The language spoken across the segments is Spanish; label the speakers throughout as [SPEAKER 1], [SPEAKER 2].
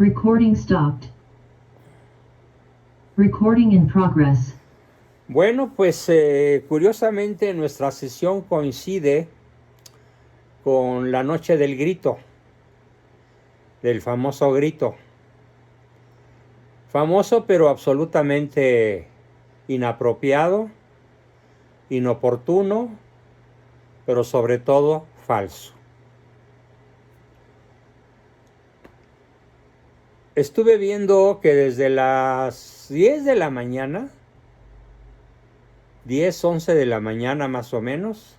[SPEAKER 1] Recording stopped. Recording in progress.
[SPEAKER 2] Bueno, pues curiosamente nuestra sesión coincide con la noche del grito, del famoso grito. Famoso pero absolutamente inapropiado, inoportuno, pero sobre todo falso. Estuve viendo que desde las 10 de la mañana, 10, 11 de la mañana más o menos,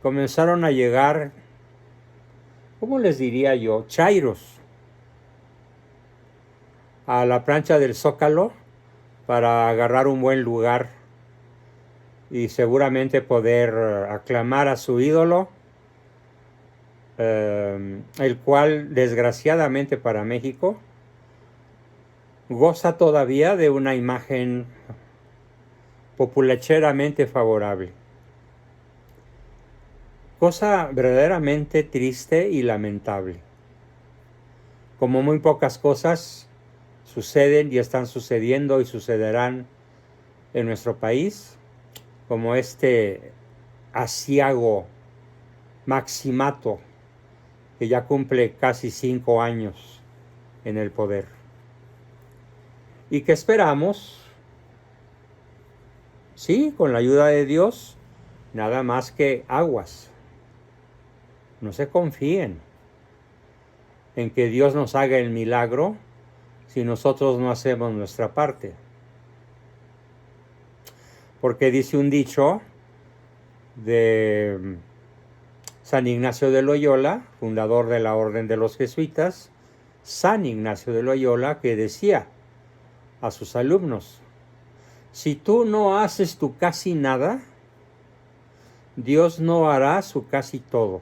[SPEAKER 2] comenzaron a llegar, ¿cómo les diría yo? Chairos a la plancha del Zócalo para agarrar un buen lugar y seguramente poder aclamar a su ídolo, el cual desgraciadamente para México goza todavía de una imagen populacheramente favorable. Cosa verdaderamente triste y lamentable. Como muy pocas cosas suceden y están sucediendo y sucederán en nuestro país, como este aciago Maximato, que ya cumple casi 5 años en el poder. Y que esperamos, sí, con la ayuda de Dios, nada más que aguas. No se confíen en que Dios nos haga el milagro si nosotros no hacemos nuestra parte. Porque dice un dicho de San Ignacio de Loyola, fundador de la Orden de los Jesuitas, San Ignacio de Loyola, que decía a sus alumnos: si tú no haces tu casi nada, Dios no hará su casi todo.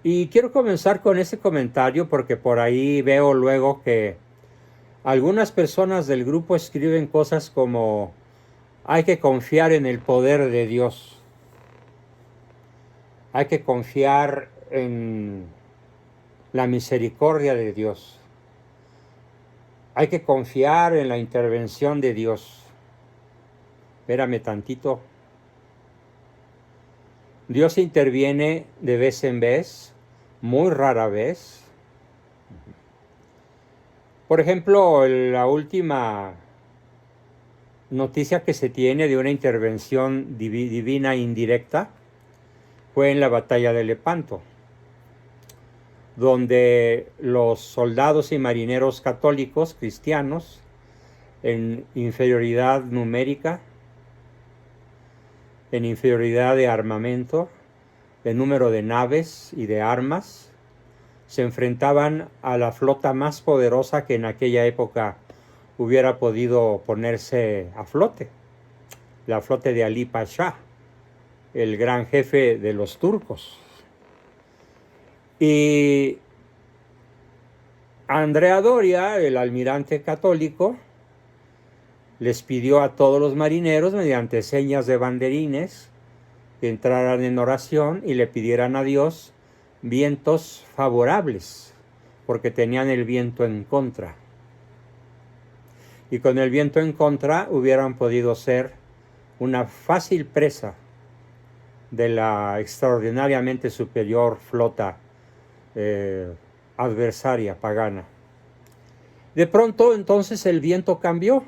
[SPEAKER 2] Y quiero comenzar con ese comentario porque por ahí veo luego que algunas personas del grupo escriben cosas como: hay que confiar en el poder de Dios. Hay que confiar en la misericordia de Dios. Hay que confiar en la intervención de Dios. Espérame tantito. Dios interviene de vez en vez, muy rara vez. Por ejemplo, la última noticia que se tiene de una intervención divina indirecta fue en la batalla de Lepanto, donde los soldados y marineros católicos cristianos, en inferioridad numérica, en inferioridad de armamento, de número de naves y de armas, se enfrentaban a la flota más poderosa que en aquella época hubiera podido ponerse a flote, la flota de Ali Pasha, el gran jefe de los turcos. Y Andrea Doria, el almirante católico, les pidió a todos los marineros, mediante señas de banderines, que entraran en oración y le pidieran a Dios vientos favorables, porque tenían el viento en contra. Y con el viento en contra hubieran podido ser una fácil presa de la extraordinariamente superior flota adversaria, pagana. De pronto entonces el viento cambió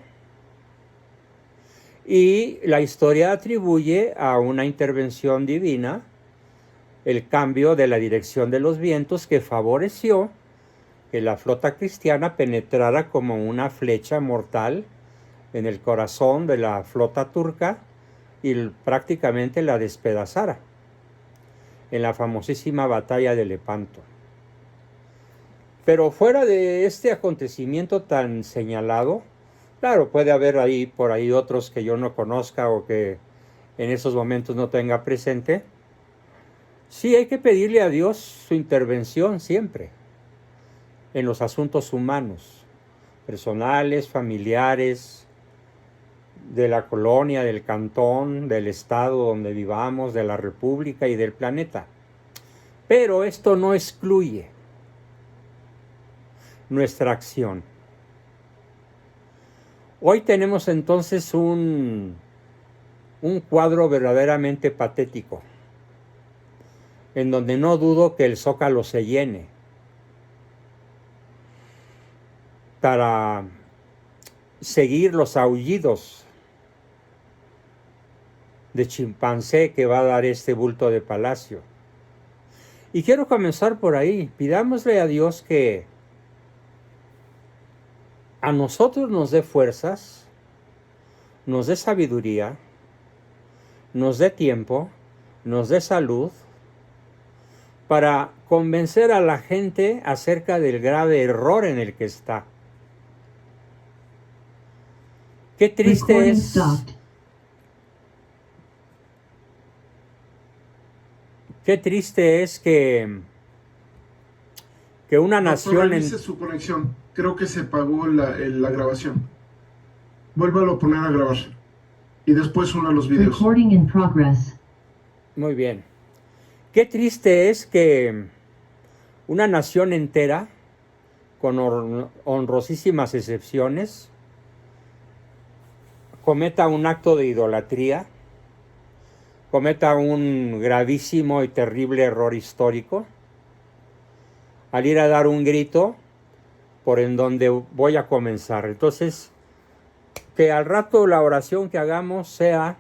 [SPEAKER 2] y la historia atribuye a una intervención divina el cambio de la dirección de los vientos que favoreció que la flota cristiana penetrara como una flecha mortal en el corazón de la flota turca y prácticamente la despedazara en la famosísima batalla de Lepanto. Pero fuera de este acontecimiento tan señalado, claro, puede haber ahí por ahí otros que yo no conozca o que en esos momentos no tenga presente. Sí, hay que pedirle a Dios su intervención siempre en los asuntos humanos, personales, familiares, de la colonia, del cantón, del estado donde vivamos, de la república y del planeta. Pero esto no excluye nuestra acción. Hoy tenemos entonces un cuadro verdaderamente patético, en donde no dudo que el Zócalo se llene para seguir los aullidos de chimpancé que va a dar este bulto de palacio. Y quiero comenzar por ahí. Pidámosle a Dios que a nosotros nos dé fuerzas, nos dé sabiduría, nos dé tiempo, nos dé salud, para convencer a la gente acerca del grave error en el que está. Qué triste
[SPEAKER 1] Recording
[SPEAKER 2] es.
[SPEAKER 1] stopped.
[SPEAKER 2] Qué triste es que una
[SPEAKER 3] Doctor,
[SPEAKER 2] nación
[SPEAKER 3] revise su conexión. Creo que se apagó la grabación. Vuélvalo a poner a grabar. Y después una los videos.
[SPEAKER 1] Recording in progress.
[SPEAKER 2] Muy bien. Qué triste es que una nación entera, con honrosísimas excepciones, cometa un acto de idolatría, cometa un gravísimo y terrible error histórico, al ir a dar un grito por en donde voy a comenzar. Entonces, que al rato la oración que hagamos sea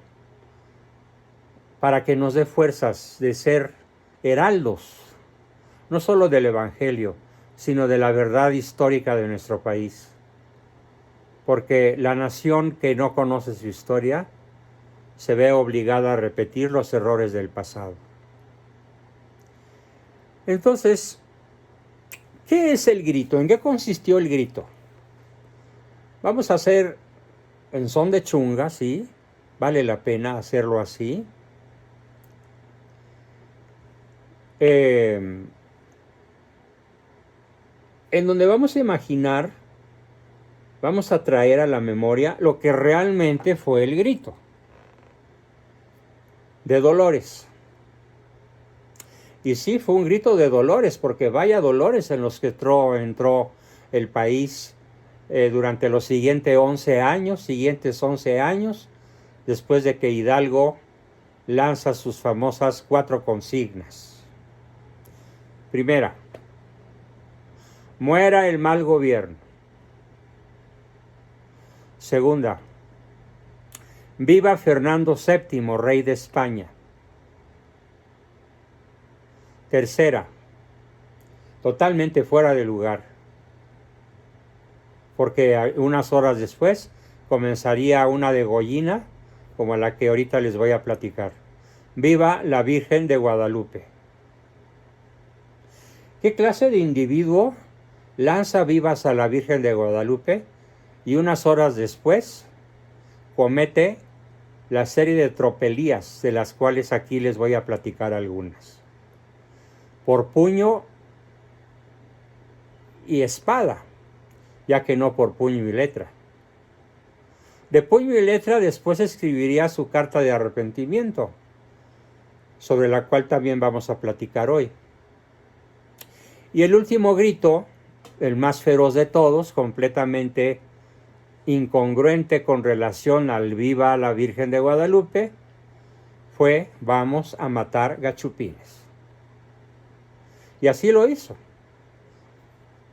[SPEAKER 2] para que nos dé fuerzas de ser heraldos, no solo del Evangelio, sino de la verdad histórica de nuestro país. Porque la nación que no conoce su historia se ve obligada a repetir los errores del pasado. Entonces, ¿qué es el grito? ¿En qué consistió el grito? Vamos a hacer en son de chunga, ¿sí? Vale la pena hacerlo así. En donde vamos a imaginar, vamos a traer a la memoria lo que realmente fue el grito de dolores. Y sí, fue un grito de dolores, porque vaya dolores en los que entró el país durante los siguientes 11 años, después de que Hidalgo lanza sus famosas 4 consignas. Primera, muera el mal gobierno. Segunda, viva Fernando VII, rey de España. Tercera, totalmente fuera de lugar, porque unas horas después comenzaría una degollina como la que ahorita les voy a platicar. Viva la Virgen de Guadalupe. ¿Qué clase de individuo lanza vivas a la Virgen de Guadalupe y unas horas después comete la serie de tropelías de las cuales aquí les voy a platicar algunas? Por puño y espada, ya que no por puño y letra. De puño y letra después escribiría su carta de arrepentimiento, sobre la cual también vamos a platicar hoy. Y el último grito, el más feroz de todos, completamente incongruente con relación al viva la Virgen de Guadalupe, fue: vamos a matar gachupines. Y así lo hizo.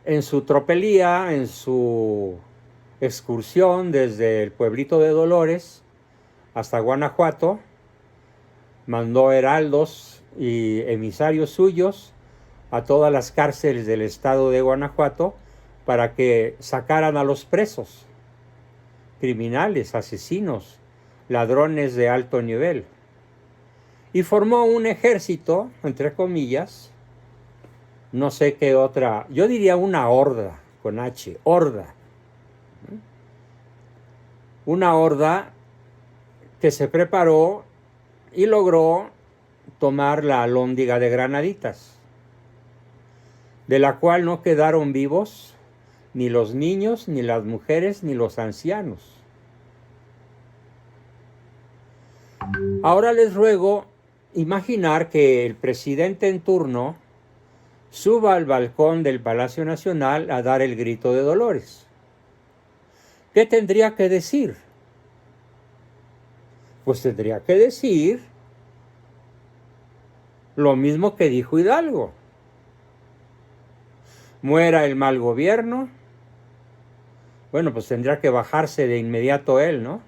[SPEAKER 2] En su tropelía, en su excursión desde el pueblito de Dolores hasta Guanajuato, mandó heraldos y emisarios suyos a todas las cárceles del estado de Guanajuato para que sacaran a los presos, criminales, asesinos, ladrones de alto nivel. Y formó un ejército, entre comillas, no sé qué otra, yo diría una horda, con H, horda. Una horda que se preparó y logró tomar la Alhóndiga de Granaditas, de la cual no quedaron vivos ni los niños, ni las mujeres, ni los ancianos. Ahora les ruego imaginar que el presidente en turno suba al balcón del Palacio Nacional a dar el grito de Dolores. ¿Qué tendría que decir? Pues tendría que decir lo mismo que dijo Hidalgo. Muera el mal gobierno. Bueno, pues tendría que bajarse de inmediato él, ¿no?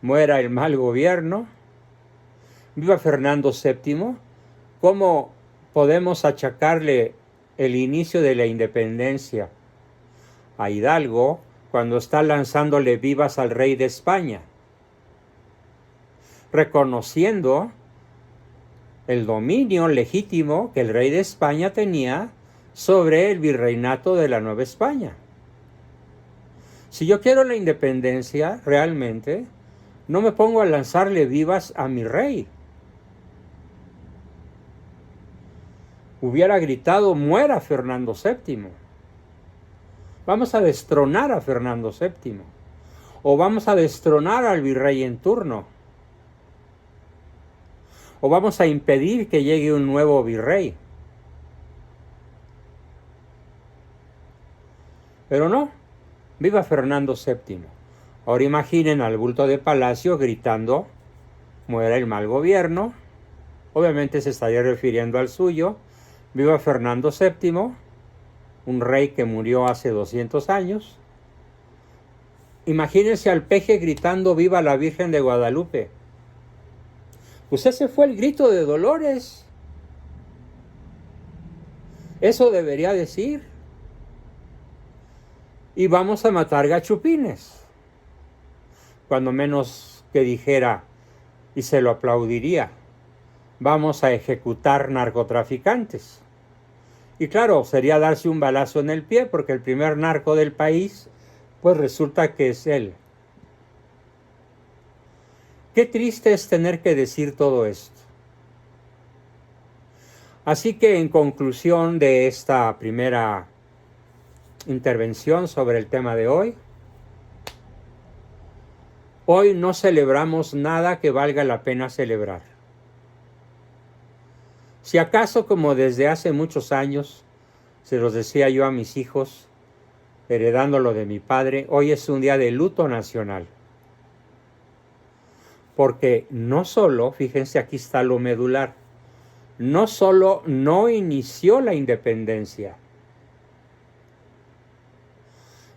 [SPEAKER 2] Muera el mal gobierno. Viva Fernando VII. ¿Cómo podemos achacarle el inicio de la independencia a Hidalgo cuando está lanzándole vivas al rey de España? Reconociendo el dominio legítimo que el rey de España tenía sobre el virreinato de la Nueva España. Si yo quiero la independencia, realmente, no me pongo a lanzarle vivas a mi rey. Hubiera gritado, muera Fernando VII. Vamos a destronar a Fernando VII. O vamos a destronar al virrey en turno. O vamos a impedir que llegue un nuevo virrey. Pero no, viva Fernando VII. Ahora imaginen al bulto de palacio gritando, muera el mal gobierno. Obviamente se estaría refiriendo al suyo. Viva Fernando VII, un rey que murió hace 200 años. Imagínense al peje gritando, viva la Virgen de Guadalupe. Pues ese fue el grito de Dolores. Eso debería decir. Y vamos a matar gachupines. Cuando menos que dijera, y se lo aplaudiría, vamos a ejecutar narcotraficantes. Y claro, sería darse un balazo en el pie, porque el primer narco del país, pues resulta que es él. Qué triste es tener que decir todo esto. Así que en conclusión de esta primera intervención sobre el tema de hoy no celebramos nada que valga la pena celebrar. Si acaso, como desde hace muchos años, se los decía yo a mis hijos, heredándolo de mi padre, hoy es un día de luto nacional. Porque no solo, fíjense, aquí está lo medular, no solo no inició la independencia,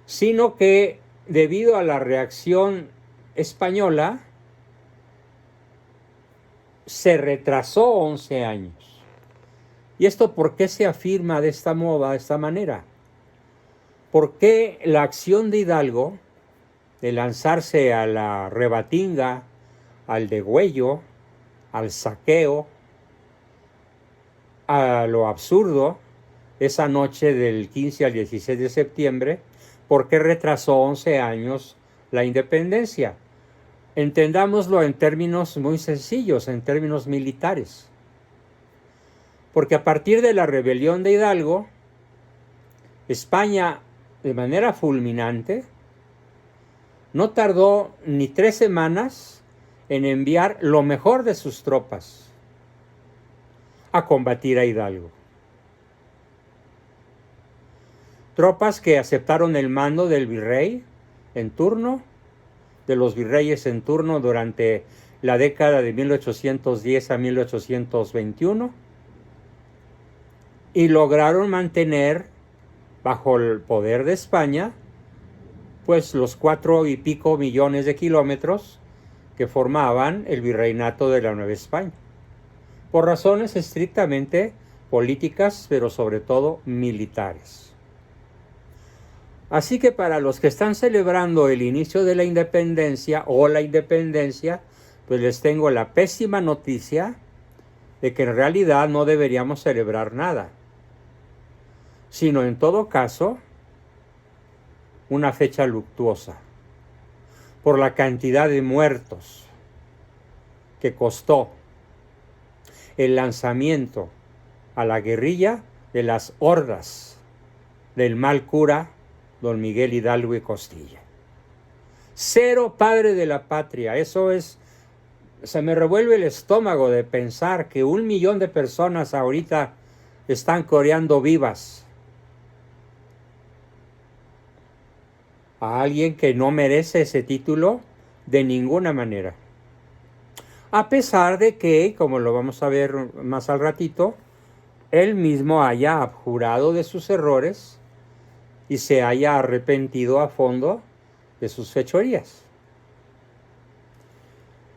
[SPEAKER 2] sino que debido a la reacción española, se retrasó 11 años. ¿Y esto por qué se afirma de esta moda, de esta manera? ¿Por qué la acción de Hidalgo, de lanzarse a la rebatinga, al degüello, al saqueo, a lo absurdo, esa noche del 15 al 16 de septiembre, por qué retrasó 11 años la independencia? Entendámoslo en términos muy sencillos, en términos militares. Porque a partir de la rebelión de Hidalgo, España, de manera fulminante, no tardó ni 3 semanas en enviar lo mejor de sus tropas a combatir a Hidalgo. Tropas que aceptaron el mando del virrey en turno, de los virreyes en turno durante la década de 1810 a 1821, y lograron mantener bajo el poder de España pues los 4 y pico millones de kilómetros que formaban el virreinato de la Nueva España, por razones estrictamente políticas, pero sobre todo militares. Así que para los que están celebrando el inicio de la independencia o la independencia, pues les tengo la pésima noticia de que en realidad no deberíamos celebrar nada, sino en todo caso una fecha luctuosa por la cantidad de muertos que costó el lanzamiento a la guerrilla de las hordas del mal cura don Miguel Hidalgo y Costilla. 0 padre de la patria. Eso es, se me revuelve el estómago de pensar que 1 millón de personas ahorita están coreando vivas a alguien que no merece ese título de ninguna manera. A pesar de que, como lo vamos a ver más al ratito, él mismo haya abjurado de sus errores y se haya arrepentido a fondo de sus fechorías.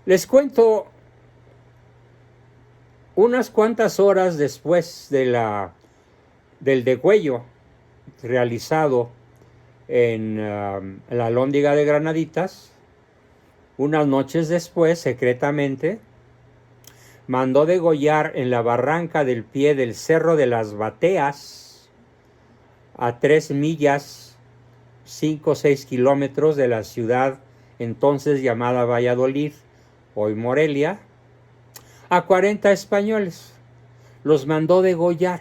[SPEAKER 2] Les cuento, unas cuantas horas después del degüello realizado en la Alhóndiga de Granaditas, unas noches después, secretamente, mandó degollar en la barranca del pie del Cerro de las Bateas, a 3 millas, 5 o 6 kilómetros de la ciudad entonces llamada Valladolid, hoy Morelia, a 40 españoles. Los mandó degollar.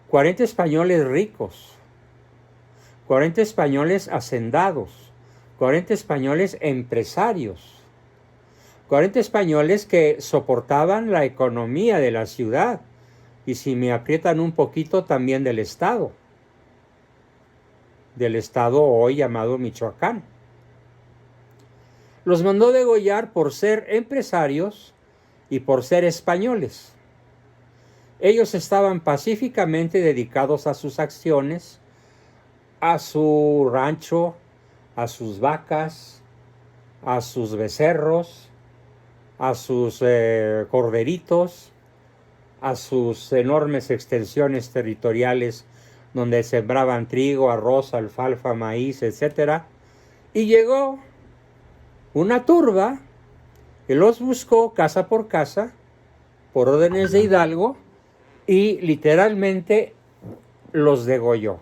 [SPEAKER 2] 40 españoles ricos, 40 españoles hacendados, 40 españoles empresarios, 40 españoles que soportaban la economía de la ciudad y, si me aprietan un poquito, también del estado hoy llamado Michoacán. Los mandó degollar por ser empresarios y por ser españoles. Ellos estaban pacíficamente dedicados a sus acciones, a su rancho, a sus vacas, a sus becerros, a sus corderitos, a sus enormes extensiones territoriales donde sembraban trigo, arroz, alfalfa, maíz, etc. Y llegó una turba que los buscó casa por casa por órdenes de Hidalgo y literalmente los degolló.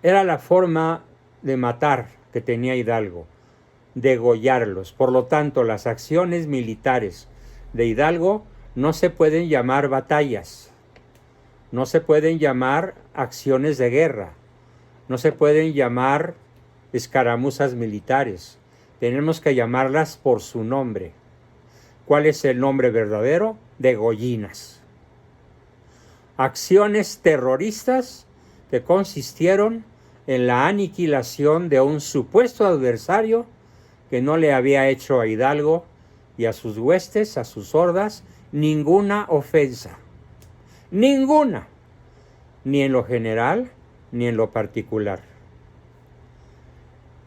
[SPEAKER 2] Era la forma de matar que tenía Hidalgo, degollarlos. Por lo tanto, las acciones militares de Hidalgo no se pueden llamar batallas, no se pueden llamar acciones de guerra, no se pueden llamar escaramuzas militares. Tenemos que llamarlas por su nombre. ¿Cuál es el nombre verdadero? Degollinas. Acciones terroristas que consistieron en la aniquilación de un supuesto adversario que no le había hecho a Hidalgo y a sus huestes, a sus hordas, ninguna ofensa. Ninguna. Ni en lo general, ni en lo particular.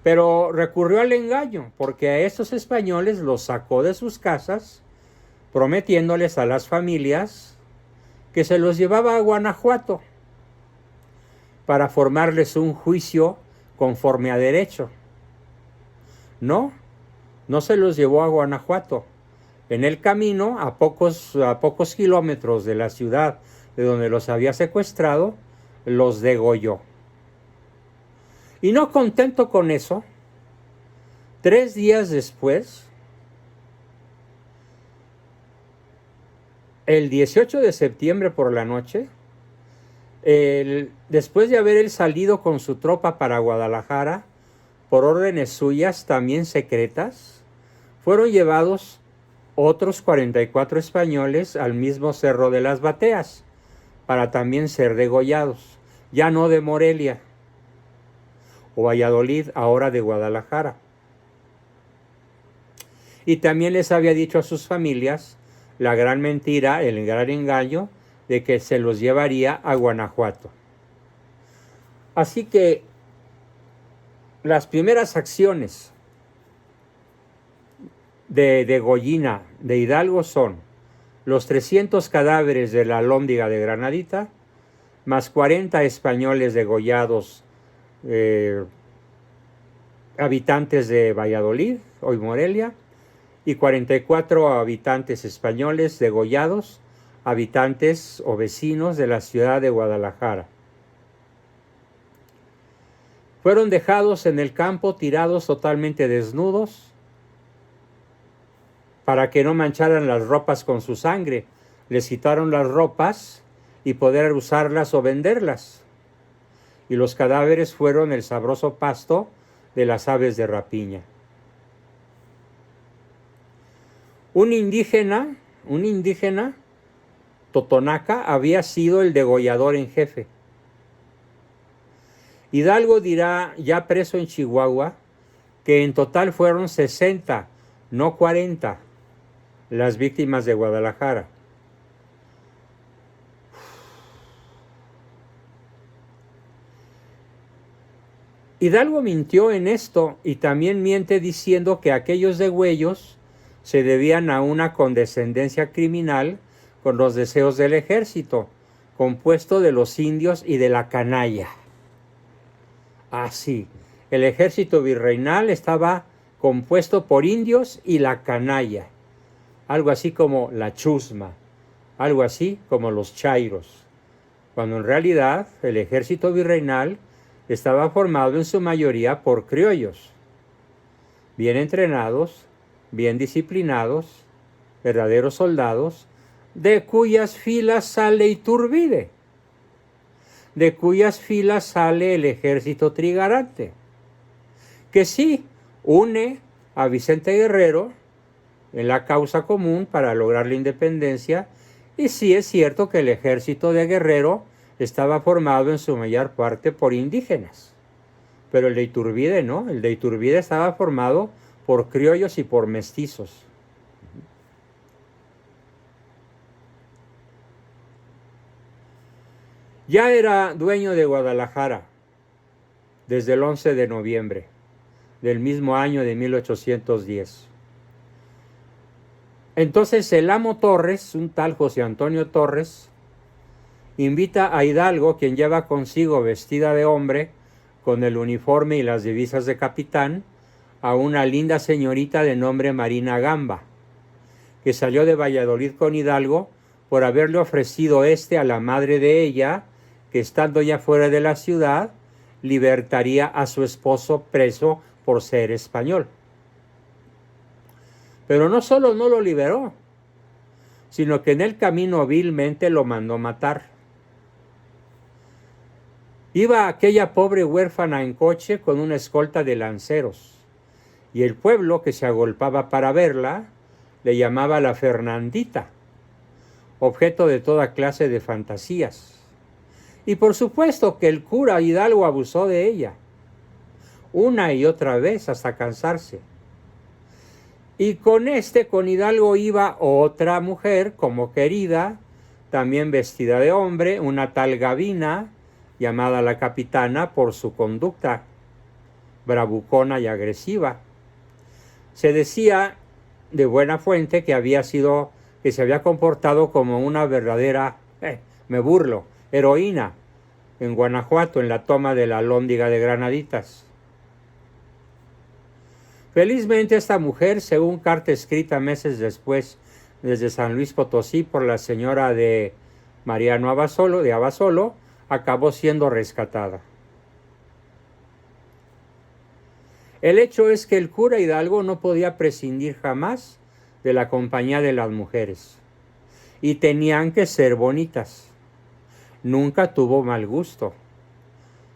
[SPEAKER 2] Pero recurrió al engaño, porque a estos españoles los sacó de sus casas, prometiéndoles a las familias que se los llevaba a Guanajuato para formarles un juicio conforme a derecho. No se los llevó a Guanajuato. En el camino, a pocos kilómetros de la ciudad de donde los había secuestrado, los degolló. Y no contento con eso, 3 días después, el 18 de septiembre por la noche, después de haber él salido con su tropa para Guadalajara, por órdenes suyas también secretas, fueron llevados otros 44 españoles al mismo Cerro de las Bateas, para también ser degollados, ya no de Morelia o Valladolid, ahora de Guadalajara. Y también les había dicho a sus familias la gran mentira, el gran engaño, de que se los llevaría a Guanajuato. Así que las primeras acciones de degollina de Hidalgo son los 300 cadáveres de la Alhóndiga de Granadita, más 40 españoles degollados, habitantes de Valladolid, hoy Morelia, y 44 habitantes españoles degollados, habitantes o vecinos de la ciudad de Guadalajara. Fueron dejados en el campo tirados totalmente desnudos para que no mancharan las ropas con su sangre. Les quitaron las ropas y poder usarlas o venderlas. Y los cadáveres fueron el sabroso pasto de las aves de rapiña. Un indígena Totonaca había sido el degollador en jefe. Hidalgo dirá, ya preso en Chihuahua, que en total fueron 60, no 40, las víctimas de Guadalajara. Hidalgo mintió en esto y también miente diciendo que aquellos degüellos se debían a una condescendencia criminal con los deseos del ejército, compuesto de los indios y de la canalla. Así, el ejército virreinal estaba compuesto por indios y la canalla, algo así como la chusma, algo así como los chairos, cuando en realidad el ejército virreinal estaba formado en su mayoría por criollos, bien entrenados, bien disciplinados, verdaderos soldados, de cuyas filas sale Iturbide, de cuyas filas sale el ejército trigarante, que sí une a Vicente Guerrero en la causa común para lograr la independencia, y sí es cierto que el ejército de Guerrero estaba formado en su mayor parte por indígenas, pero el de Iturbide no, el de Iturbide estaba formado por criollos y por mestizos. Ya era dueño de Guadalajara desde el 11 de noviembre del mismo año de 1810. Entonces el amo Torres, un tal José Antonio Torres, invita a Hidalgo, quien lleva consigo vestida de hombre, con el uniforme y las divisas de capitán, a una linda señorita de nombre Marina Gamba, que salió de Valladolid con Hidalgo por haberle ofrecido a la madre de ella, que estando ya fuera de la ciudad, libertaría a su esposo preso por ser español. Pero no solo no lo liberó, sino que en el camino vilmente lo mandó matar. Iba aquella pobre huérfana en coche con una escolta de lanceros, y el pueblo que se agolpaba para verla le llamaba la Fernandita, objeto de toda clase de fantasías. Y por supuesto que el cura Hidalgo abusó de ella, una y otra vez hasta cansarse. Y con Hidalgo iba otra mujer como querida, también vestida de hombre, una tal Gavina, llamada la capitana por su conducta bravucona y agresiva. Se decía de buena fuente que se había comportado como una verdadera, me burlo, heroína en Guanajuato en la toma de la Alhóndiga de Granaditas. Felizmente esta mujer, según carta escrita meses después desde San Luis Potosí por la señora de Mariano Abasolo, acabó siendo rescatada. El hecho es que el cura Hidalgo no podía prescindir jamás de la compañía de las mujeres, y tenían que ser bonitas. Nunca tuvo mal gusto.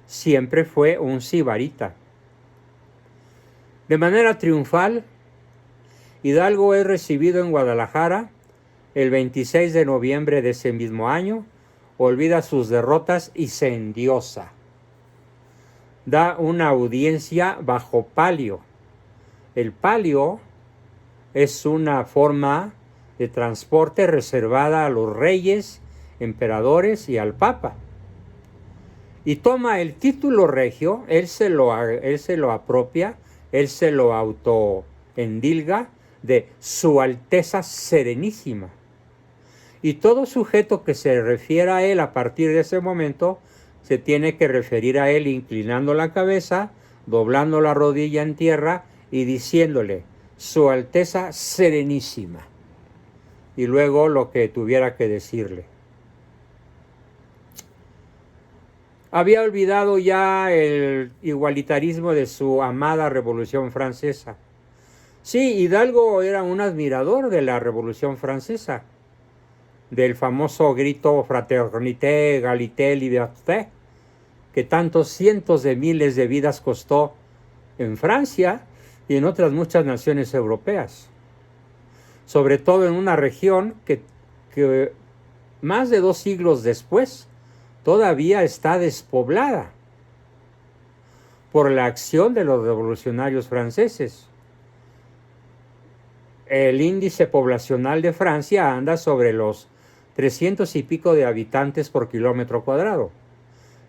[SPEAKER 2] Siempre fue un sibarita. De manera triunfal, Hidalgo es recibido en Guadalajara el 26 de noviembre de ese mismo año, olvida sus derrotas y se endiosa. Da una audiencia bajo palio. El palio es una forma de transporte reservada a los reyes, emperadores y al papa. Y toma el título regio, él se lo apropia, él se lo autoendilga de Su Alteza Serenísima. Y todo sujeto que se refiera a él a partir de ese momento se tiene que referir a él inclinando la cabeza, doblando la rodilla en tierra y diciéndole Su Alteza Serenísima. Y luego lo que tuviera que decirle. Había olvidado ya el igualitarismo de su amada Revolución Francesa. Sí, Hidalgo era un admirador de la Revolución Francesa, del famoso grito Fraternité, Égalité, Liberté, que tantos cientos de miles de vidas costó en Francia y en otras muchas naciones europeas, sobre todo en una región que más de 2 siglos después, todavía está despoblada por la acción de los revolucionarios franceses. El índice poblacional de Francia anda sobre los 300 y pico de habitantes por kilómetro cuadrado.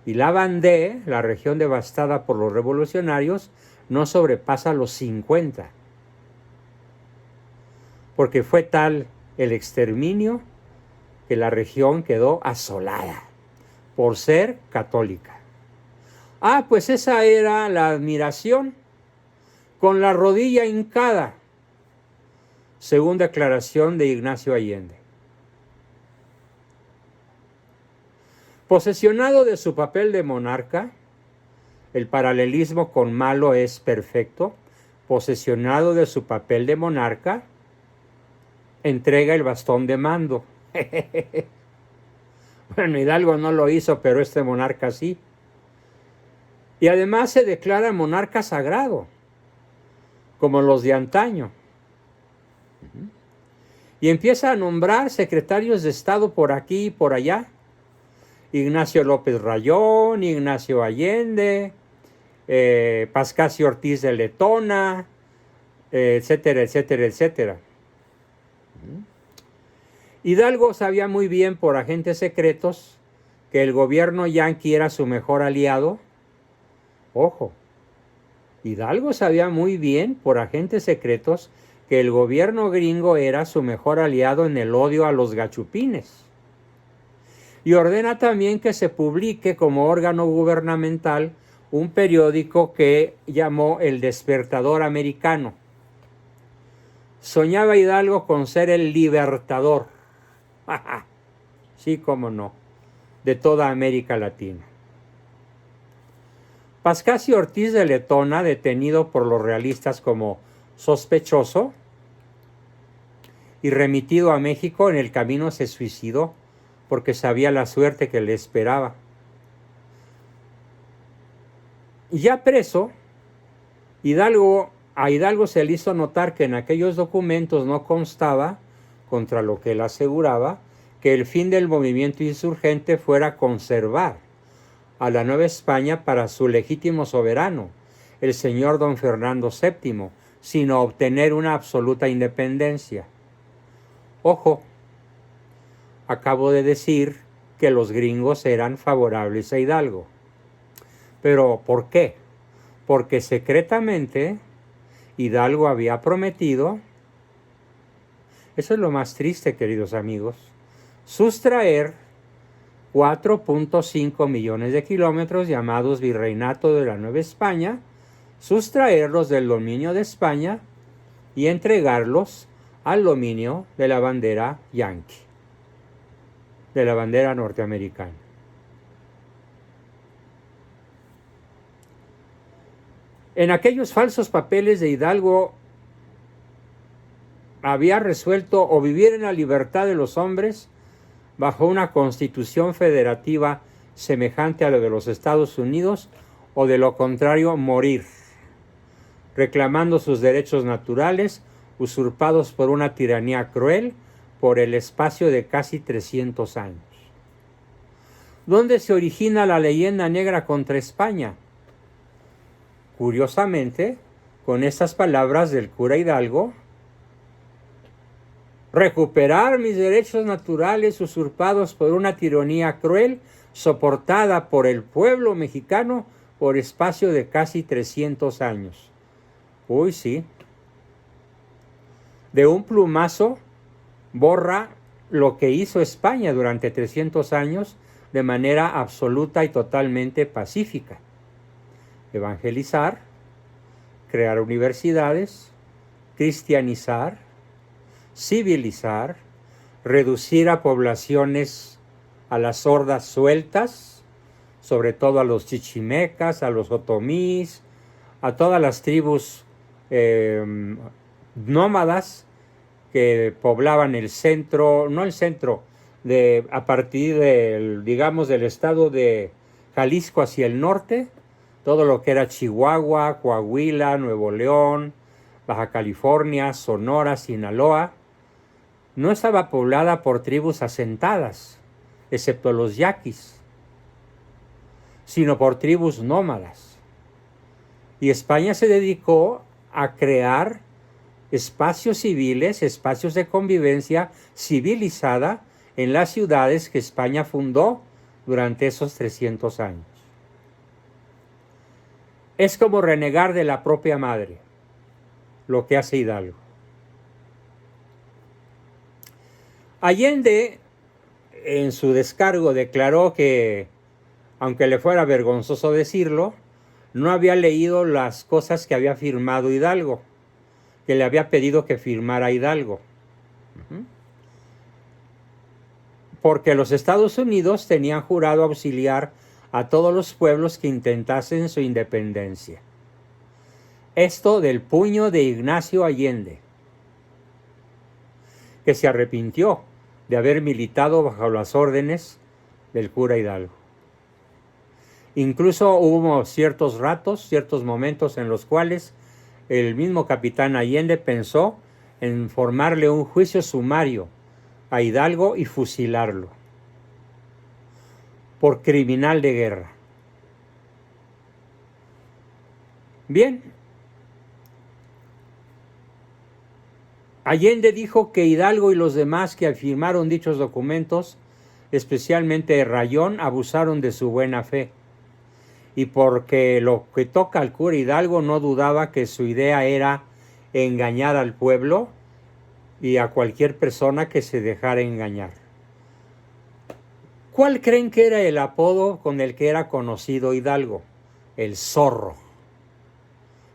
[SPEAKER 2] Y la Vendée, la región devastada por los revolucionarios, no sobrepasa los 50. Porque fue tal el exterminio que la región quedó asolada por ser católica. Ah, pues esa era la admiración con la rodilla hincada, según declaración de Ignacio Allende. Posesionado de su papel de monarca, el paralelismo con Malo es perfecto. Posesionado de su papel de monarca, entrega el bastón de mando. Bueno, Hidalgo no lo hizo, pero este monarca sí. Y además se declara monarca sagrado, como los de antaño. Y empieza a nombrar secretarios de Estado por aquí y por allá. Ignacio López Rayón, Ignacio Allende, Pascasio Ortiz de Letona, etcétera, etcétera, etcétera. Hidalgo sabía muy bien por agentes secretos que el gobierno yanqui era su mejor aliado. Ojo, Hidalgo sabía muy bien por agentes secretos que el gobierno gringo era su mejor aliado en el odio a los gachupines. Y ordena también que se publique como órgano gubernamental un periódico que llamó El Despertador Americano. Soñaba Hidalgo con ser el libertador, sí, cómo no, de toda América Latina. Pascasio Ortiz de Letona, detenido por los realistas como sospechoso y remitido a México, en el camino se suicidó porque sabía la suerte que le esperaba. Y ya preso, a Hidalgo se le hizo notar que en aquellos documentos no constaba, contra lo que él aseguraba, que el fin del movimiento insurgente fuera conservar a la Nueva España para su legítimo soberano, el señor don Fernando VII, sino obtener una absoluta independencia. Ojo, acabo de decir que los gringos eran favorables a Hidalgo. ¿Pero por qué? Porque secretamente Hidalgo había prometido, eso es lo más triste, queridos amigos, sustraer 4.5 millones de kilómetros llamados Virreinato de la Nueva España, sustraerlos del dominio de España y entregarlos al dominio de la bandera yanqui, de la bandera norteamericana. En aquellos falsos papeles de Hidalgo había resuelto o vivir en la libertad de los hombres bajo una constitución federativa semejante a la de los Estados Unidos, o de lo contrario morir, reclamando sus derechos naturales usurpados por una tiranía cruel por el espacio de casi 300 años. ¿Dónde se origina la leyenda negra contra España? Curiosamente, con estas palabras del cura Hidalgo: recuperar mis derechos naturales usurpados por una tiranía cruel soportada por el pueblo mexicano por espacio de casi 300 años. Uy, sí. De un plumazo borra lo que hizo España durante 300 años de manera absoluta y totalmente pacífica. Evangelizar, crear universidades, cristianizar, civilizar, reducir a poblaciones a las hordas sueltas, sobre todo a los chichimecas, a los otomís, a todas las tribus nómadas que poblaban el centro, no el centro, a partir del, digamos, del estado de Jalisco hacia el norte, todo lo que era Chihuahua, Coahuila, Nuevo León, Baja California, Sonora, Sinaloa, no estaba poblada por tribus asentadas, excepto los yaquis, sino por tribus nómadas. Y España se dedicó a crear espacios civiles, espacios de convivencia civilizada en las ciudades que España fundó durante esos 300 años. Es como renegar de la propia madre, lo que hace Hidalgo. Allende, en su descargo, declaró que, aunque le fuera vergonzoso decirlo, no había leído las cosas que había firmado Hidalgo, que le había pedido que firmara Hidalgo. Porque los Estados Unidos tenían jurado auxiliar a todos los pueblos que intentasen su independencia. Esto del puño de Ignacio Allende, que se arrepintió de haber militado bajo las órdenes del cura Hidalgo. Incluso hubo ciertos momentos en los cuales el mismo capitán Allende pensó en formarle un juicio sumario a Hidalgo y fusilarlo por criminal de guerra. Bien, Allende dijo que Hidalgo y los demás que firmaron dichos documentos, especialmente Rayón, abusaron de su buena fe. Y porque lo que toca al cura Hidalgo, no dudaba que su idea era engañar al pueblo y a cualquier persona que se dejara engañar. ¿Cuál creen que era el apodo con el que era conocido Hidalgo? El zorro.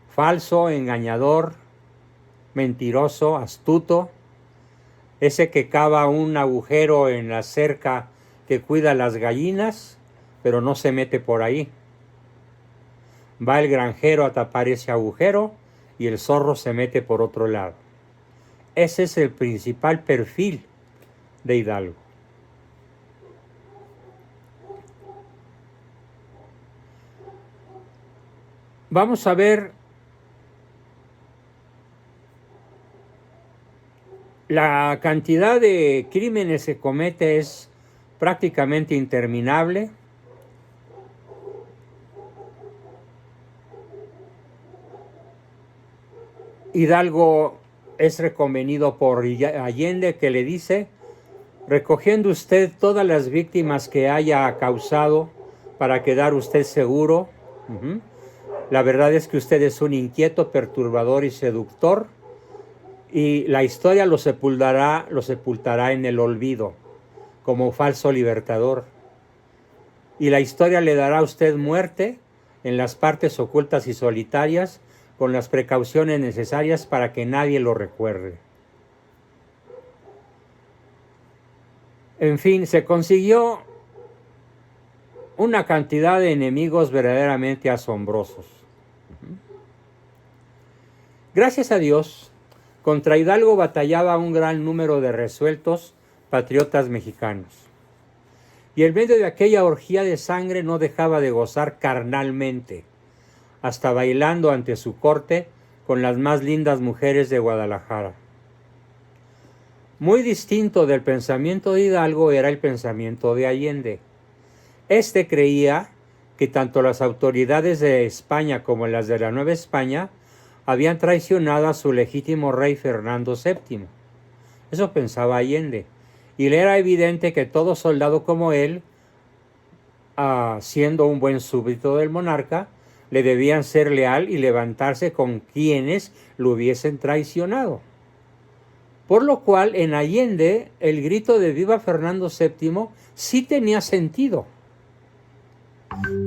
[SPEAKER 2] Falso, engañador, mentiroso, astuto, ese que cava un agujero en la cerca que cuida las gallinas, pero no se mete por ahí. Va el granjero a tapar ese agujero y el zorro se mete por otro lado. Ese es el principal perfil de Hidalgo. Vamos a ver la cantidad de crímenes que comete es prácticamente interminable. Hidalgo es reconvenido por Allende, que le dice: recogiendo usted todas las víctimas que haya causado para quedar usted seguro. La verdad es que usted es un inquieto, perturbador y seductor, y la historia lo sepultará en el olvido como falso libertador. Y la historia le dará a usted muerte en las partes ocultas y solitarias, con las precauciones necesarias para que nadie lo recuerde. En fin, se consiguió una cantidad de enemigos verdaderamente asombrosos. Gracias a Dios, contra Hidalgo batallaba un gran número de resueltos patriotas mexicanos. Y en medio de aquella orgía de sangre no dejaba de gozar carnalmente, hasta bailando ante su corte con las más lindas mujeres de Guadalajara. Muy distinto del pensamiento de Hidalgo era el pensamiento de Allende. Este creía que tanto las autoridades de España como las de la Nueva España habían traicionado a su legítimo rey Fernando VII. Eso pensaba Allende. Y le era evidente que todo soldado como él, siendo un buen súbdito del monarca, le debían ser leal y levantarse con quienes lo hubiesen traicionado. Por lo cual, en Allende, el grito de ¡Viva Fernando VII! Sí tenía sentido,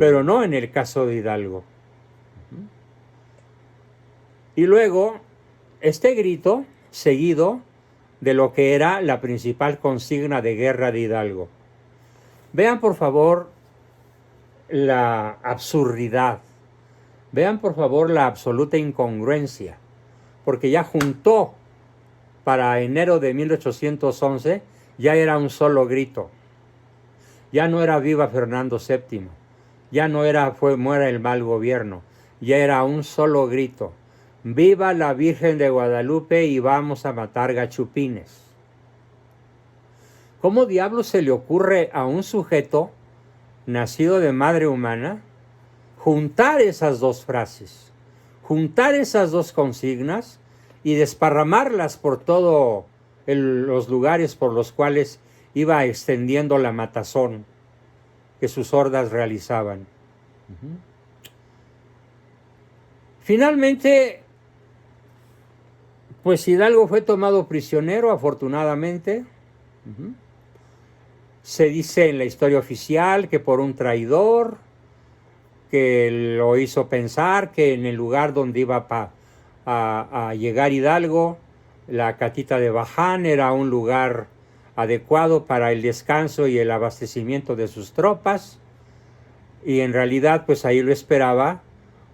[SPEAKER 2] pero no en el caso de Hidalgo. Y luego, este grito, seguido de lo que era la principal consigna de guerra de Hidalgo. Vean, por favor, la absurdidad. Vean, por favor, la absoluta incongruencia, porque ya juntó para enero de 1811, ya era un solo grito. Ya no era ¡Viva Fernando VII! Ya no era muera el mal gobierno. Ya era un solo grito: ¡Viva la Virgen de Guadalupe y vamos a matar gachupines! ¿Cómo diablos se le ocurre a un sujeto nacido de madre humana juntar esas dos frases, juntar esas dos consignas y desparramarlas por todos los lugares por los cuales iba extendiendo la matazón que sus hordas realizaban? Finalmente, pues Hidalgo fue tomado prisionero, afortunadamente. Se dice en la historia oficial que por un traidor que lo hizo pensar que en el lugar donde iba a llegar Hidalgo, la Catita de Baján, era un lugar adecuado para el descanso y el abastecimiento de sus tropas, y en realidad pues ahí lo esperaba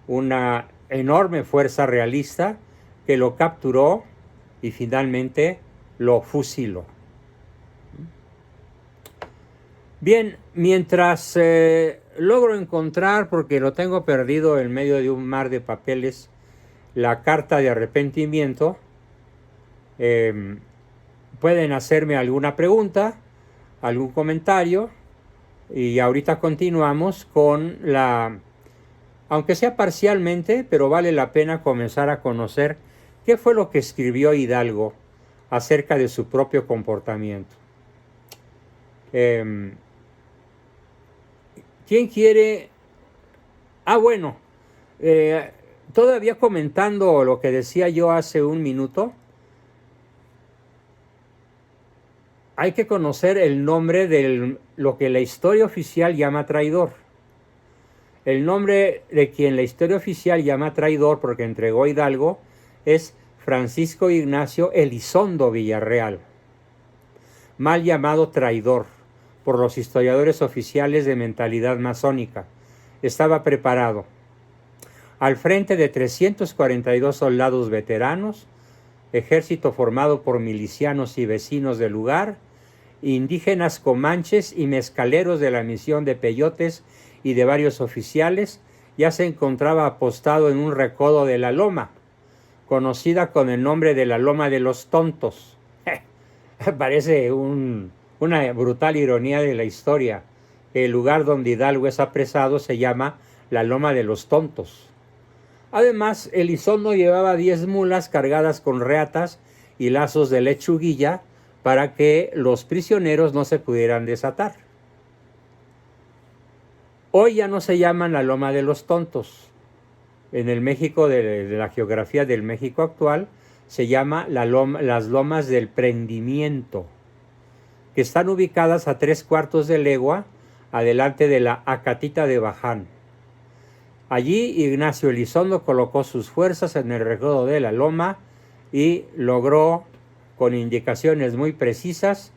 [SPEAKER 2] una enorme fuerza realista que lo capturó y finalmente lo fusiló. Bien, mientras logro encontrar, porque lo tengo perdido en medio de un mar de papeles, la carta de arrepentimiento, pueden hacerme alguna pregunta, algún comentario, y ahorita continuamos con aunque sea parcialmente, pero vale la pena comenzar a conocer qué fue lo que escribió Hidalgo acerca de su propio comportamiento. ¿Quién quiere? Bueno, todavía comentando lo que decía yo hace un minuto, hay que conocer el nombre de lo que la historia oficial llama traidor. El nombre de quien la historia oficial llama traidor, porque entregó a Hidalgo, es Francisco Ignacio Elizondo Villarreal, mal llamado traidor por los historiadores oficiales de mentalidad masónica. Estaba preparado. Al frente de 342 soldados veteranos, ejército formado por milicianos y vecinos del lugar, indígenas comanches y mezcaleros de la misión de Peyotes y de varios oficiales, ya se encontraba apostado en un recodo de la loma, conocida con el nombre de la Loma de los Tontos. Parece una brutal ironía de la historia. El lugar donde Hidalgo es apresado se llama la Loma de los Tontos. Además, Elizondo llevaba 10 mulas cargadas con reatas y lazos de lechuguilla para que los prisioneros no se pudieran desatar. Hoy ya no se llaman la Loma de los Tontos. En el México de la geografía del México actual se llama las Lomas del Prendimiento, que están ubicadas a 3/4 de legua adelante de la Acatita de Baján. Allí Ignacio Elizondo colocó sus fuerzas en el recodo de la loma y logró, con indicaciones muy precisas,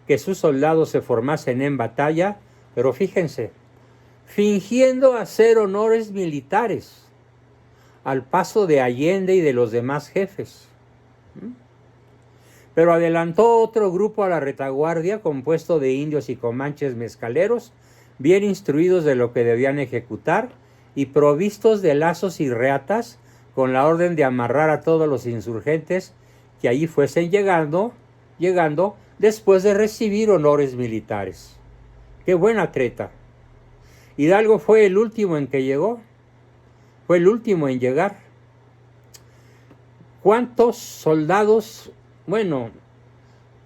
[SPEAKER 2] que sus soldados se formasen en batalla, pero fíjense, fingiendo hacer honores militares al paso de Allende y de los demás jefes. Pero adelantó otro grupo a la retaguardia compuesto de indios y comanches mezcaleros, bien instruidos de lo que debían ejecutar y provistos de lazos y reatas, con la orden de amarrar a todos los insurgentes que allí fuesen llegando después de recibir honores militares. ¡Qué buena treta! Hidalgo fue el último en que llegó, fue el último en llegar. ¿Cuántos soldados,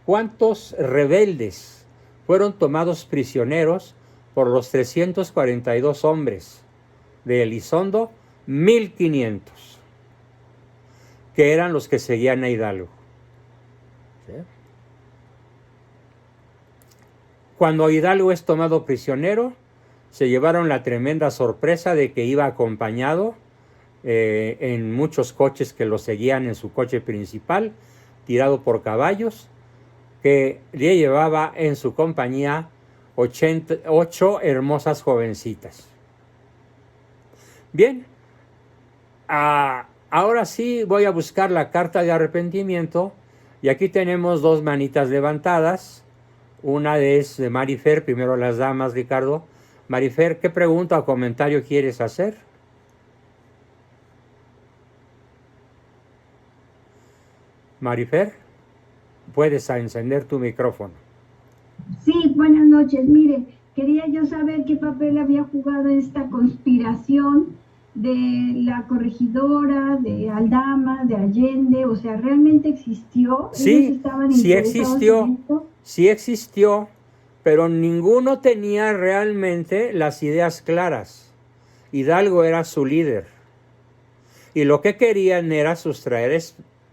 [SPEAKER 2] cuántos rebeldes fueron tomados prisioneros por los 342 hombres de Elizondo? 1500, que eran los que seguían a Hidalgo. ¿Sí? Cuando Hidalgo es tomado prisionero, se llevaron la tremenda sorpresa de que iba acompañado en muchos coches que lo seguían en su coche principal, tirado por caballos, que le llevaba en su compañía 8 hermosas jovencitas. Bien, ahora sí voy a buscar la carta de arrepentimiento, y aquí tenemos 2 manitas levantadas. Una es de Marifer. Primero las damas, Ricardo. Marifer, ¿qué pregunta o comentario quieres hacer? Marifer, puedes encender tu micrófono.
[SPEAKER 4] Sí, buenas noches. Mire, quería yo saber qué papel había jugado esta conspiración de la corregidora, de Aldama, de Allende, o sea, ¿realmente existió? ¿Ellos
[SPEAKER 2] Sí,
[SPEAKER 4] estaban interesados en esto?
[SPEAKER 2] sí existió, pero ninguno tenía realmente las ideas claras. Hidalgo era su líder y lo que querían era sustraer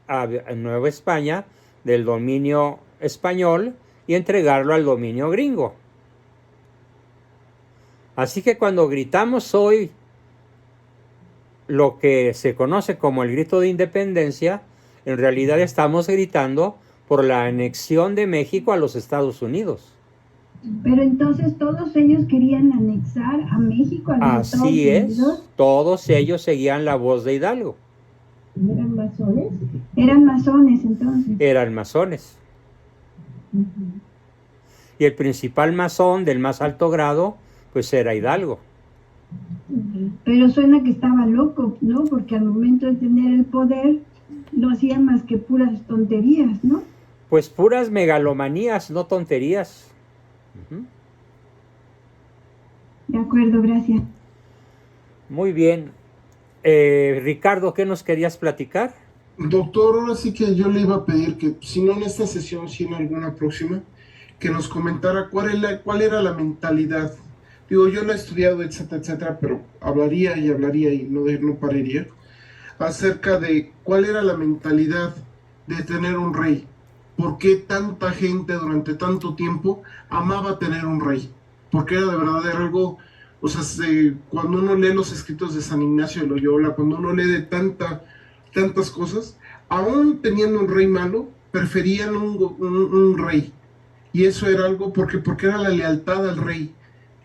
[SPEAKER 2] a Nueva España del dominio español y entregarlo al dominio gringo. Así que cuando gritamos hoy lo que se conoce como el grito de independencia, en realidad estamos gritando por la anexión de México a los Estados Unidos.
[SPEAKER 4] Pero entonces todos ellos querían anexar a México, a los Estados
[SPEAKER 2] Así es,
[SPEAKER 4] Unidos.
[SPEAKER 2] todos ellos seguían la voz de Hidalgo,
[SPEAKER 4] ¿Eran masones? Eran masones entonces.
[SPEAKER 2] eran masones.
[SPEAKER 4] Ujú.
[SPEAKER 2] Y el principal masón del más alto grado, pues era Hidalgo.
[SPEAKER 4] Pero suena que estaba loco, ¿no? Porque al momento de tener el poder no hacía más que puras tonterías, ¿no?
[SPEAKER 2] Pues puras megalomanías, no tonterías. Ujú.
[SPEAKER 4] De acuerdo, gracias.
[SPEAKER 2] Muy bien. Ricardo, ¿qué nos querías platicar?
[SPEAKER 3] Doctor, ahora sí que yo le iba a pedir que, si no en esta sesión, si en alguna próxima, que nos comentara cuál era la mentalidad. Digo, yo la he estudiado, etcétera, etcétera, pero hablaría y no pararía acerca de cuál era la mentalidad de tener un rey. ¿Por qué tanta gente durante tanto tiempo amaba tener un rey? Porque era de verdad era algo, o sea, cuando uno lee los escritos de San Ignacio de Loyola, cuando uno lee de tantas cosas, aún teniendo un rey malo, preferían un rey. Y eso era algo porque era la lealtad al rey.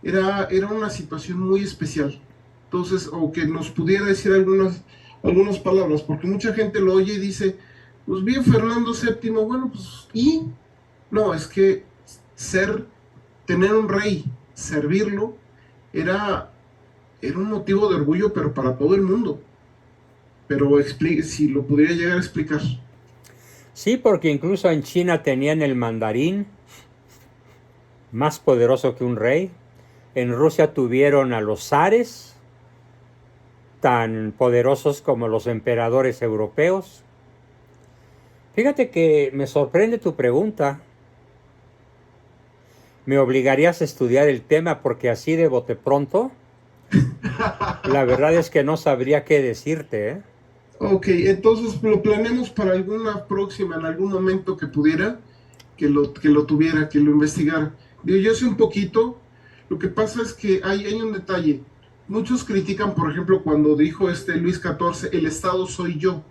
[SPEAKER 3] Era una situación muy especial. Entonces, o que nos pudiera decir algunas palabras, porque mucha gente lo oye y dice, pues bien Fernando VII, bueno, pues, y no, es que tener un rey, servirlo, era, era un motivo de orgullo, pero para todo el mundo. Pero si lo pudiera llegar a explicar.
[SPEAKER 2] Sí, porque incluso en China tenían el mandarín, más poderoso que un rey. En Rusia tuvieron a los zares, tan poderosos como los emperadores europeos. Fíjate que me sorprende tu pregunta. Me obligarías a estudiar el tema porque así de bote pronto, la verdad es que no sabría qué decirte, ¿eh?
[SPEAKER 3] Ok, entonces lo planeamos para alguna próxima, en algún momento que pudiera, que lo tuviera, que lo investigara. Digo, yo sé un poquito, lo que pasa es que hay un detalle. Muchos critican, por ejemplo, cuando dijo Luis XIV, el Estado soy yo.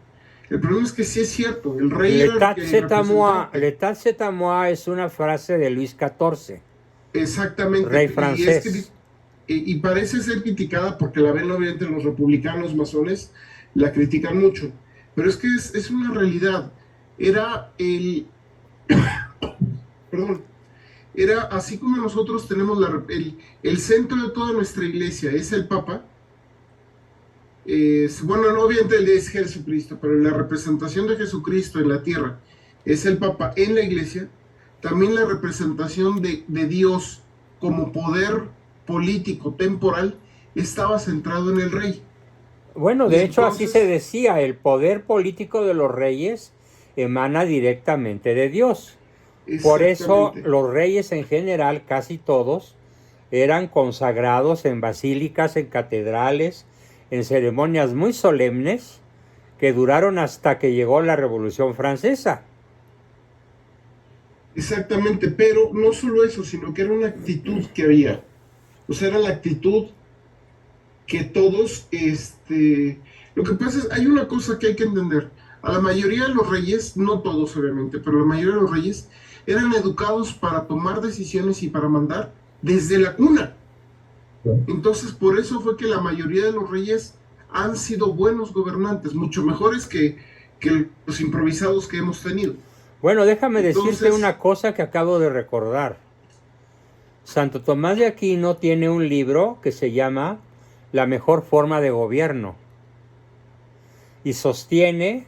[SPEAKER 3] El problema es que sí es cierto, el rey era
[SPEAKER 2] L'état
[SPEAKER 3] el
[SPEAKER 2] c'est à moi.
[SPEAKER 3] representante.
[SPEAKER 2] L'état c'est à moi es una frase de Luis XIV,
[SPEAKER 3] Exactamente,
[SPEAKER 2] rey francés.
[SPEAKER 3] y parece ser criticada porque la ven obviamente los republicanos masones, la critican mucho, pero es que es una realidad. Era perdón, era así como nosotros tenemos el centro de toda nuestra iglesia, es el Papa. Bueno, no obviamente es Jesucristo, pero la representación de Jesucristo en la tierra es el Papa en la iglesia. También la representación de Dios como poder político temporal estaba centrado en el rey.
[SPEAKER 2] Bueno,
[SPEAKER 3] Y
[SPEAKER 2] de hecho así se
[SPEAKER 3] entonces,
[SPEAKER 2] decía, el poder político de los reyes emana directamente de Dios. Por eso
[SPEAKER 3] exactamente,
[SPEAKER 2] los reyes en general, casi todos, eran consagrados en basílicas, en catedrales, en ceremonias muy solemnes que duraron hasta que llegó la Revolución Francesa.
[SPEAKER 3] exactamente, pero no solo eso, sino que era una actitud que había. O sea, era la actitud que todos, lo que pasa es, hay una cosa que hay que entender. A la mayoría de los reyes, no todos obviamente, pero la mayoría de los reyes eran educados para tomar decisiones y para mandar desde la cuna. Entonces, por eso fue que la mayoría de los reyes han sido buenos gobernantes, mucho mejores que los improvisados que hemos tenido.
[SPEAKER 2] Bueno, déjame decirte
[SPEAKER 3] Entonces,
[SPEAKER 2] una cosa que acabo de recordar. Santo Tomás de Aquino tiene un libro que se llama La mejor forma de gobierno y sostiene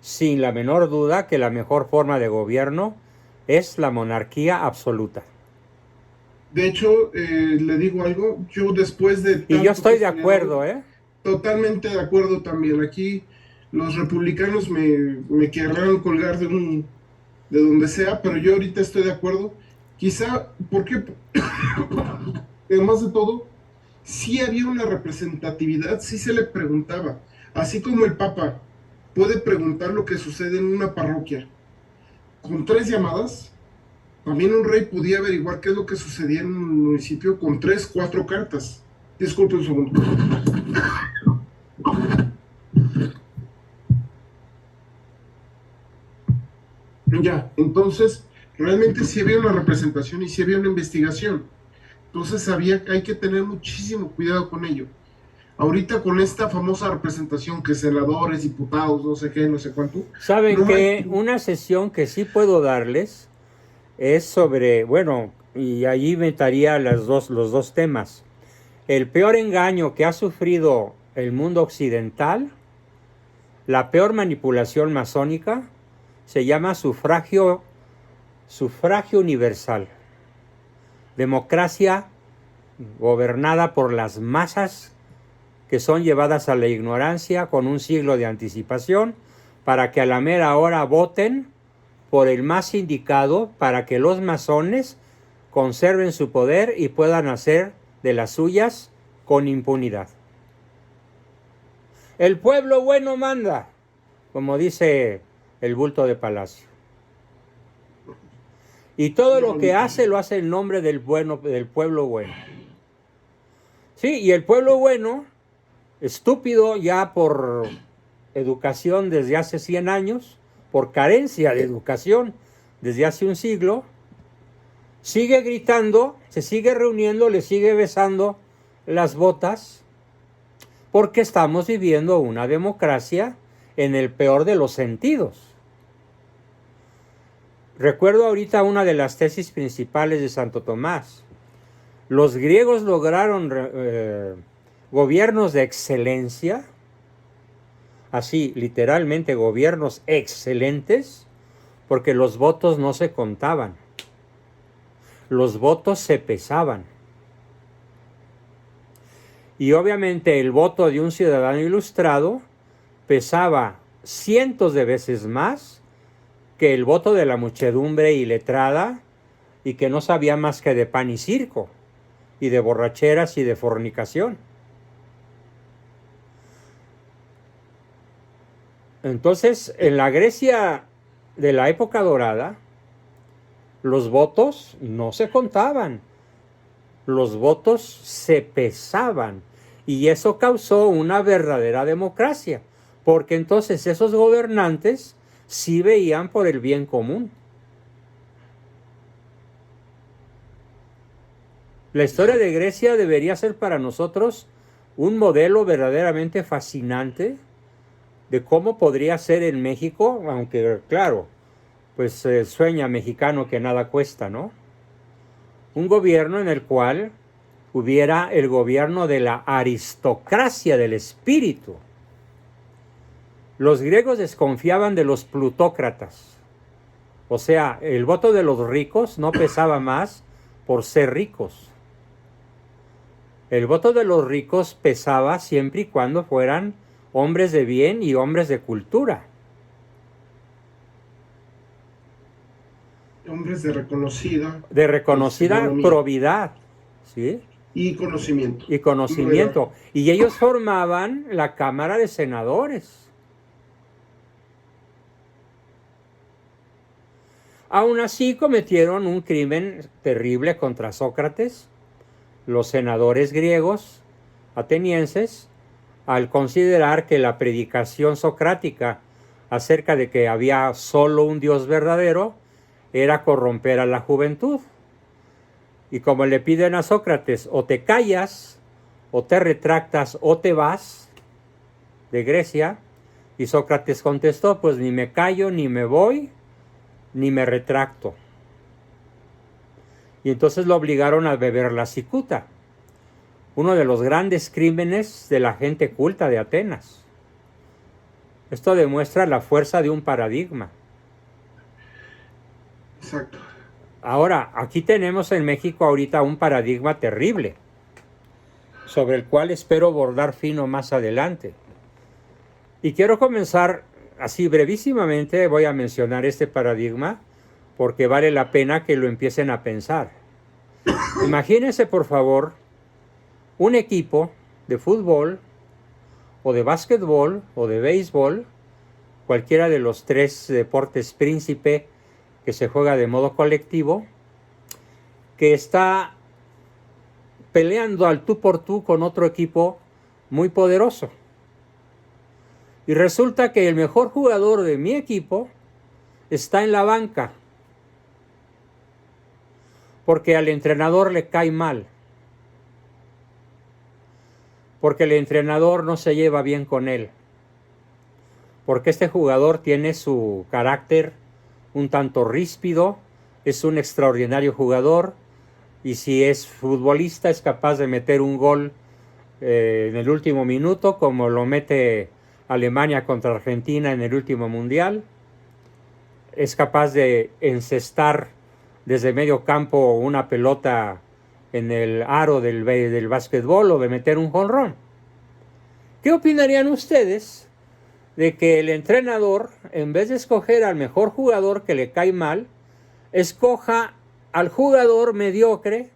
[SPEAKER 2] sin la menor duda que la mejor forma de gobierno es la monarquía absoluta.
[SPEAKER 3] De hecho, le digo algo, yo después de
[SPEAKER 2] Y yo
[SPEAKER 3] tanto
[SPEAKER 2] estoy
[SPEAKER 3] que
[SPEAKER 2] de
[SPEAKER 3] he estudiado,
[SPEAKER 2] acuerdo, ¿eh?
[SPEAKER 3] totalmente de acuerdo también. Aquí los republicanos me querrán colgar de donde sea, pero yo ahorita estoy de acuerdo. Quizá, porque además de todo, sí había una representatividad, sí se le preguntaba, así como el Papa puede preguntar lo que sucede en una parroquia con 3 llamadas, también un rey podía averiguar qué es lo que sucedía en un municipio con 3, 4 cartas. Disculpe un segundo. Ya, entonces, realmente sí había una representación y sí había una investigación. Entonces había, hay que tener muchísimo cuidado con ello. Ahorita con esta famosa representación que senadores, diputados, no sé qué, no sé cuánto,
[SPEAKER 2] Saben
[SPEAKER 3] no hay...
[SPEAKER 2] que una sesión que sí puedo darles es sobre, bueno, y allí metaría los dos temas. El peor engaño que ha sufrido el mundo occidental, la peor manipulación masónica, se llama sufragio universal. Democracia gobernada por las masas que son llevadas a la ignorancia con un siglo de anticipación para que a la mera hora voten por el más indicado para que los masones conserven su poder y puedan hacer de las suyas con impunidad. El pueblo bueno manda, como dice el bulto de Palacio. Y todo lo que hace lo hace en nombre del pueblo bueno. Sí, y el pueblo bueno, estúpido ya por educación desde hace 100 años, por carencia de educación desde hace un siglo, sigue gritando, se sigue reuniendo, le sigue besando las botas, porque estamos viviendo una democracia en el peor de los sentidos. Recuerdo ahorita una de las tesis principales de Santo Tomás. Los griegos lograron gobiernos de excelencia, así literalmente gobiernos excelentes, porque los votos no se contaban, los votos se pesaban. Y obviamente el voto de un ciudadano ilustrado pesaba cientos de veces más que el voto de la muchedumbre iletrada y que no sabía más que de pan y circo, y de borracheras y de fornicación. Entonces, en la Grecia de la época dorada, los votos no se contaban, los votos se pesaban, y eso causó una verdadera democracia, porque entonces esos gobernantes sí veían por el bien común. La historia de Grecia debería ser para nosotros un modelo verdaderamente fascinante de cómo podría ser en México, aunque claro, pues sueña mexicano que nada cuesta, ¿no? Un gobierno en el cual hubiera el gobierno de la aristocracia del espíritu. Los griegos desconfiaban de los plutócratas. O sea, el voto de los ricos no pesaba más por ser ricos. El voto de los ricos pesaba siempre y cuando fueran hombres de bien y hombres de cultura.
[SPEAKER 3] Hombres de reconocida
[SPEAKER 2] Probidad, ¿sí?
[SPEAKER 3] y conocimiento.
[SPEAKER 2] Y conocimiento. Y ellos formaban la Cámara de Senadores. Aún así cometieron un crimen terrible contra Sócrates, los senadores griegos atenienses, al considerar que la predicación socrática acerca de que había solo un Dios verdadero era corromper a la juventud. Y como le piden a Sócrates, o te callas, o te retractas, o te vas de Grecia, y Sócrates contestó, pues ni me callo, ni me voy, ni me retracto. Y entonces lo obligaron a beber la cicuta, uno de los grandes crímenes de la gente culta de Atenas. Esto demuestra la fuerza de un paradigma.
[SPEAKER 3] Exacto.
[SPEAKER 2] Ahora, aquí tenemos en México ahorita un paradigma terrible, sobre el cual espero bordar fino más adelante. Y quiero comenzar así brevísimamente, voy a mencionar este paradigma, porque vale la pena que lo empiecen a pensar. Imagínense, por favor, un equipo de fútbol, o de básquetbol, o de béisbol, cualquiera de los tres deportes príncipe que se juega de modo colectivo, que está peleando al tú por tú con otro equipo muy poderoso. Y resulta que el mejor jugador de mi equipo está en la banca, porque al entrenador le cae mal, porque el entrenador no se lleva bien con él, porque este jugador tiene su carácter un tanto ríspido, es un extraordinario jugador, y si es futbolista es capaz de meter un gol en el último minuto, como lo mete Alemania contra Argentina en el último mundial. Es capaz de encestar desde medio campo una pelota en el aro del básquetbol, o de meter un jonrón. ¿Qué opinarían ustedes de que el entrenador, en vez de escoger al mejor jugador que le cae mal, escoja al jugador mediocre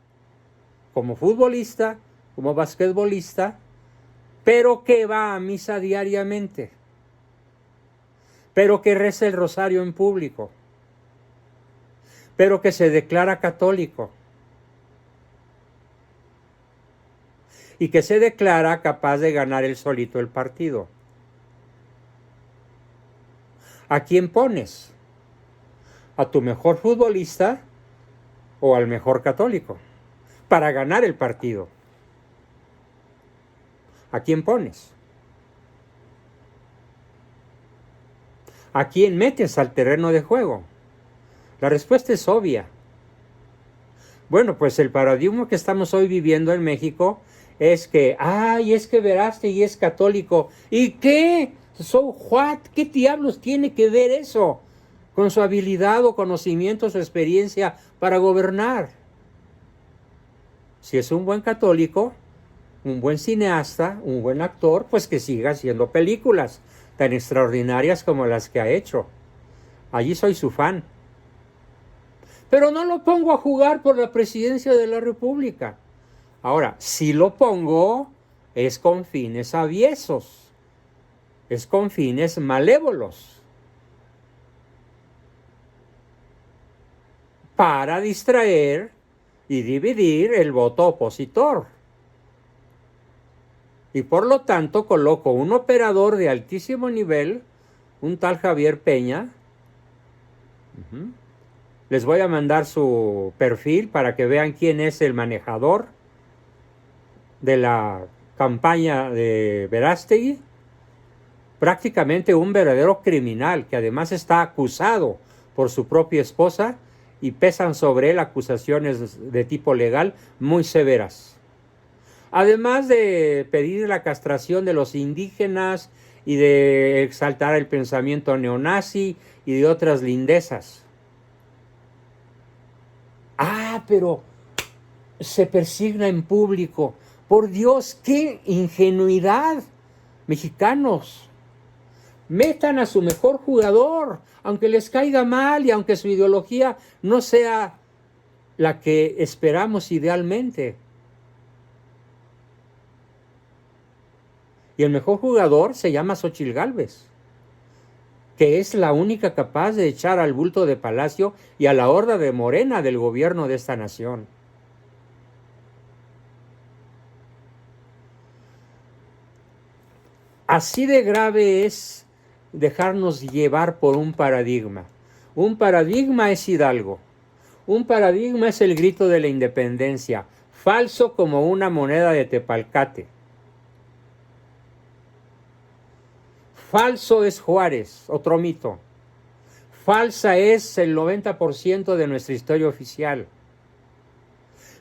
[SPEAKER 2] como futbolista, como basquetbolista, pero que va a misa diariamente, pero que reza el rosario en público, pero que se declara católico y que se declara capaz de ganar él solito el partido? ¿A quién pones? ¿A tu mejor futbolista o al mejor católico para ganar el partido? ¿A quién pones? ¿A quién metes al terreno de juego? La respuesta es obvia. Bueno, pues el paradigma que estamos hoy viviendo en México es que, es que Verástegui es católico. ¿Y qué? So what? ¿Qué diablos tiene que ver eso con su habilidad o conocimiento, su experiencia para gobernar? Si es un buen católico, un buen cineasta, un buen actor, pues que siga haciendo películas tan extraordinarias como las que ha hecho. Allí soy su fan. Pero no lo pongo a jugar por la presidencia de la República. Ahora, si lo pongo, es con fines aviesos, es con fines malévolos, para distraer y dividir el voto opositor. Y por lo tanto coloco un operador de altísimo nivel, un tal Javier Peña. Les voy a mandar su perfil para que vean quién es el manejador de la campaña de Verástegui. Prácticamente un verdadero criminal, que además está acusado por su propia esposa, y pesan sobre él acusaciones de tipo legal muy severas. Además de pedir la castración de los indígenas y de exaltar el pensamiento neonazi y de otras lindezas. Pero se persigna en público. Por Dios, qué ingenuidad. Mexicanos, metan a su mejor jugador, aunque les caiga mal y aunque su ideología no sea la que esperamos idealmente. Y el mejor jugador se llama Xóchitl Gálvez, que es la única capaz de echar al bulto de Palacio y a la horda de Morena del gobierno de esta nación. Así de grave es dejarnos llevar por un paradigma. Un paradigma es Hidalgo. Un paradigma es el grito de la independencia, falso como una moneda de Tepalcate. Falso es Juárez, otro mito. Falsa es el 90% de nuestra historia oficial.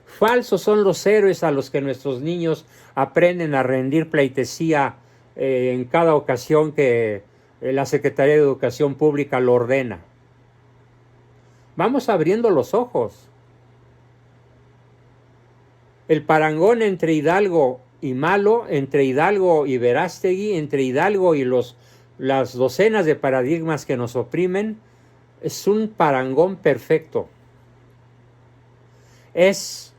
[SPEAKER 2] Falsos son los héroes a los que nuestros niños aprenden a rendir pleitesía en cada ocasión que la Secretaría de Educación Pública lo ordena. Vamos abriendo los ojos. El parangón entre Hidalgo y Malo, entre Hidalgo y Verástegui, entre Hidalgo y las docenas de paradigmas que nos oprimen, es un parangón perfecto. Es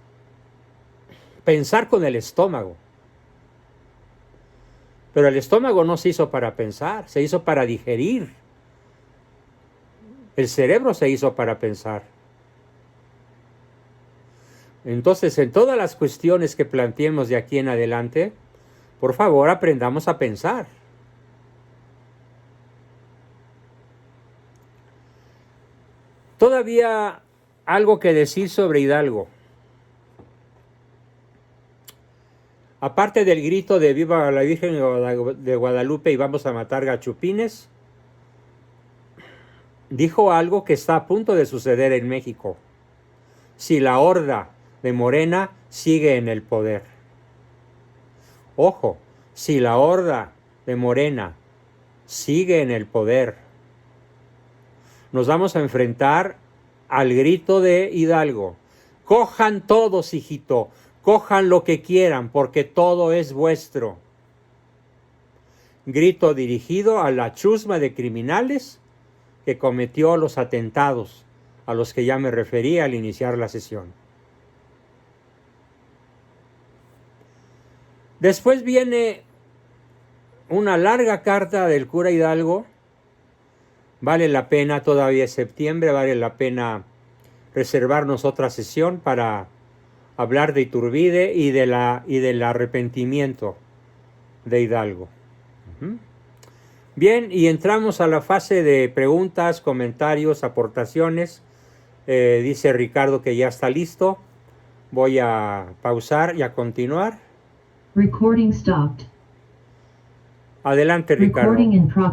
[SPEAKER 2] pensar con el estómago. Pero el estómago no se hizo para pensar, se hizo para digerir. El cerebro se hizo para pensar. Entonces, en todas las cuestiones que planteemos de aquí en adelante, por favor, aprendamos a pensar. Todavía algo que decir sobre Hidalgo. Aparte del grito de viva la Virgen de Guadalupe y vamos a matar gachupines, dijo algo que está a punto de suceder en México. Si la horda de Morena sigue en el poder. Ojo, si la horda de Morena sigue en el poder, nos vamos a enfrentar al grito de Hidalgo. Cojan todos, hijito, cojan lo que quieran, porque todo es vuestro. Grito dirigido a la chusma de criminales que cometió los atentados a los que ya me referí al iniciar la sesión. Después viene una larga carta del cura Hidalgo. Vale la pena, todavía es septiembre, vale la pena reservarnos otra sesión para hablar de Iturbide y del arrepentimiento de Hidalgo. Bien, y entramos a la fase de preguntas, comentarios, aportaciones. Dice Ricardo que ya está listo. Voy a pausar y a continuar.
[SPEAKER 1] Recording stopped.
[SPEAKER 2] Adelante, Ricardo.
[SPEAKER 1] Recording in progress.